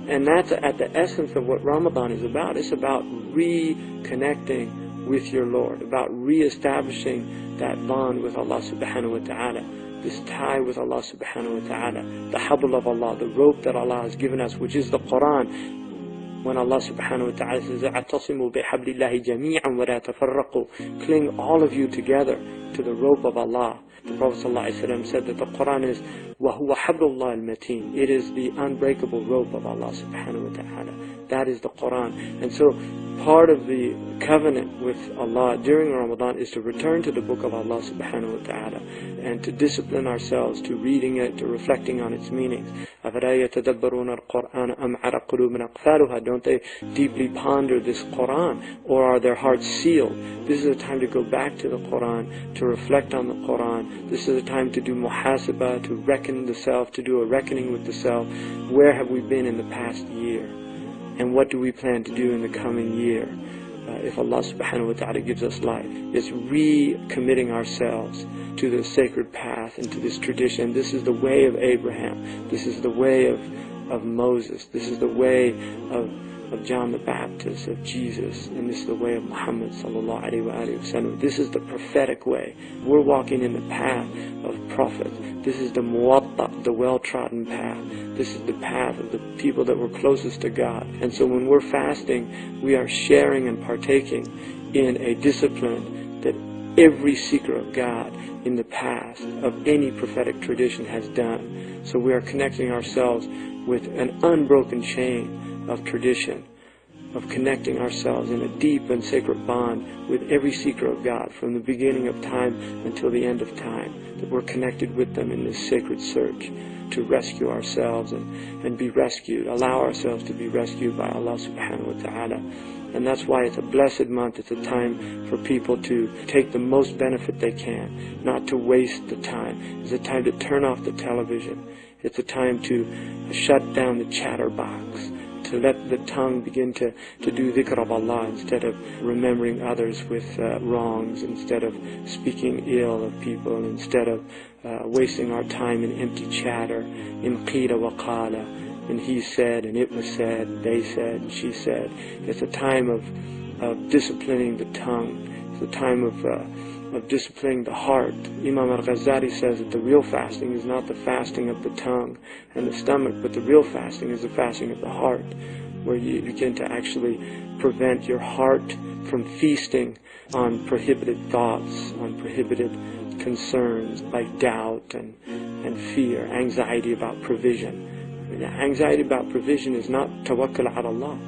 And that's at the essence of what Ramadan is about. It's about reconnecting with your Lord, about re-establishing that bond with Allah subhanahu wa ta'ala, this tie with Allah subhanahu wa ta'ala, the habl of Allah, the rope that Allah has given us, which is the Quran. When Allah subhanahu wa ta'ala says, اعتصموا بحبل الله جميعا ولا تفرقوا, cling all of you together to the rope of Allah. The Prophet ﷺ said that the Quran is وَهُوَ حَبْلُ اللَّهِ الْمَتِينَ. It is the unbreakable rope of Allah subhanahu wa ta'ala. That is the Quran. And so part of the covenant with Allah during Ramadan is to return to the book of Allah subhanahu wa ta'ala and to discipline ourselves to reading it, to reflecting on its meanings. أَفَلَا يَتَدَبَّرُونَ الْقُرْآنَ أَمْ عَلَى قُلُوبٍ أَقْفَالُهَا. Don't they deeply ponder this Quran, or are their hearts sealed? This is a time to go back to the Quran, to reflect on the Quran. This is a time to do muhasabah, to reckon the self, to do a reckoning with the self. Where have we been in the past year? And what do we plan to do in the coming year? If Allah subhanahu wa ta'ala gives us life, it's recommitting ourselves to the sacred path and to this tradition. This is the way of Abraham. This is the way of Moses. This is the way of John the Baptist, of Jesus, and this is the way of Muhammad sallallahu alaihi wasallam. This is the prophetic way. We're walking in the path of prophets. This is the muwatta, the well-trodden path. This is the path of the people that were closest to God. And so when we're fasting, we are sharing and partaking in a discipline that every seeker of God in the past of any prophetic tradition has done. So we are connecting ourselves with an unbroken chain of tradition, of connecting ourselves in a deep and sacred bond with every seeker of God from the beginning of time until the end of time, that we're connected with them in this sacred search to rescue ourselves and be rescued, allow ourselves to be rescued by Allah subhanahu wa ta'ala. And that's why it's a blessed month. It's a time for people to take the most benefit they can, not to waste the time. It's a time to turn off the television. It's a time to shut down the chatterbox, to let the tongue begin to do dhikr of Allah instead of remembering others with wrongs, instead of speaking ill of people, instead of wasting our time in empty chatter, in qila wa qala, and he said, and it was said, they said, and she said. It's a time of disciplining the tongue. It's a time of disciplining the heart. Imam al-Ghazali says that the real fasting is not the fasting of the tongue and the stomach, but the real fasting is the fasting of the heart, where you begin to actually prevent your heart from feasting on prohibited thoughts, on prohibited concerns like doubt and fear, anxiety about provision. Anxiety about provision is not tawakkul ala Allah.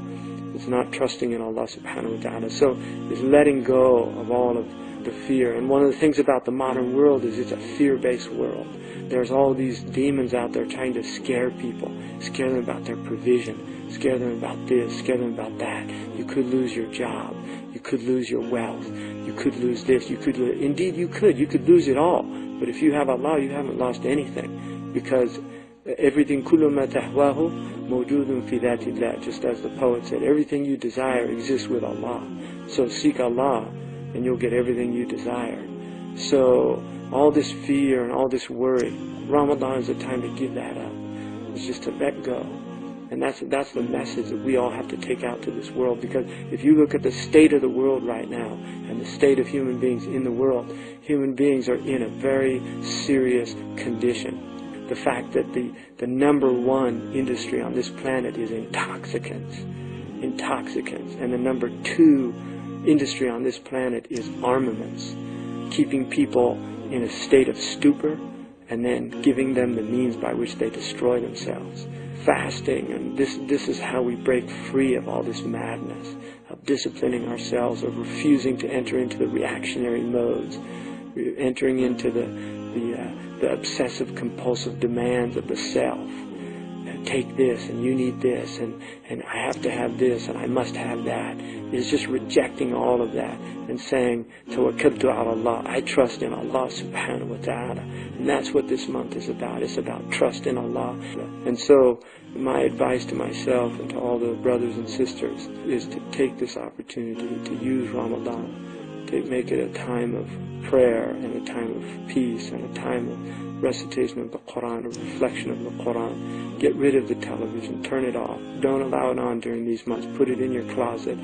It's not trusting in Allah subhanahu wa ta'ala. So it's letting go of all of the fear. And one of the things about the modern world is it's a fear-based world. There's all these demons out there trying to scare people, scare them about their provision, scare them about this, scare them about that. You could lose your job. You could lose your wealth. You could lose this. You could lose, indeed you could. You could lose it all. But if you have Allah, you haven't lost anything, because everything kullu ma tahwahu mawjudun fi dhatillah, just as the poet said, everything you desire exists with Allah. So seek Allah and you'll get everything you desire. So all this fear and all this worry, Ramadan is a time to give that up. It's just to let go. And that's the message that we all have to take out to this world, because if you look at the state of the world right now and the state of human beings in the world, human beings are in a very serious condition. The fact that the number one industry on this planet is intoxicants, and the number two industry on this planet is armaments, keeping people in a state of stupor and then giving them the means by which they destroy themselves. Fasting, and this is how we break free of all this madness, of disciplining ourselves, of refusing to enter into the reactionary modes, entering into the obsessive compulsive demands of the self. Take this, and you need this, and I have to have this, and I must have that. It's just rejecting all of that and saying, Tawakkaltu ala Allah, I trust in Allah subhanahu wa ta'ala. And that's what this month is about. It's about trust in Allah. And so my advice to myself and to all the brothers and sisters is to take this opportunity to use Ramadan, make it a time of prayer and a time of peace and a time of recitation of the Quran, a reflection of the Quran. Get rid of the television, turn it off. Don't allow it on during these months. Put it in your closet.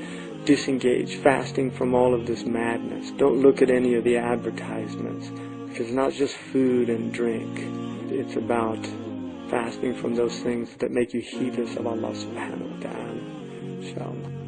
Disengage, fasting from all of this madness. Don't look at any of the advertisements, because it's not just food and drink. It's about fasting from those things that make you heedless of Allah subhanahu wa ta'ala. Inshallah.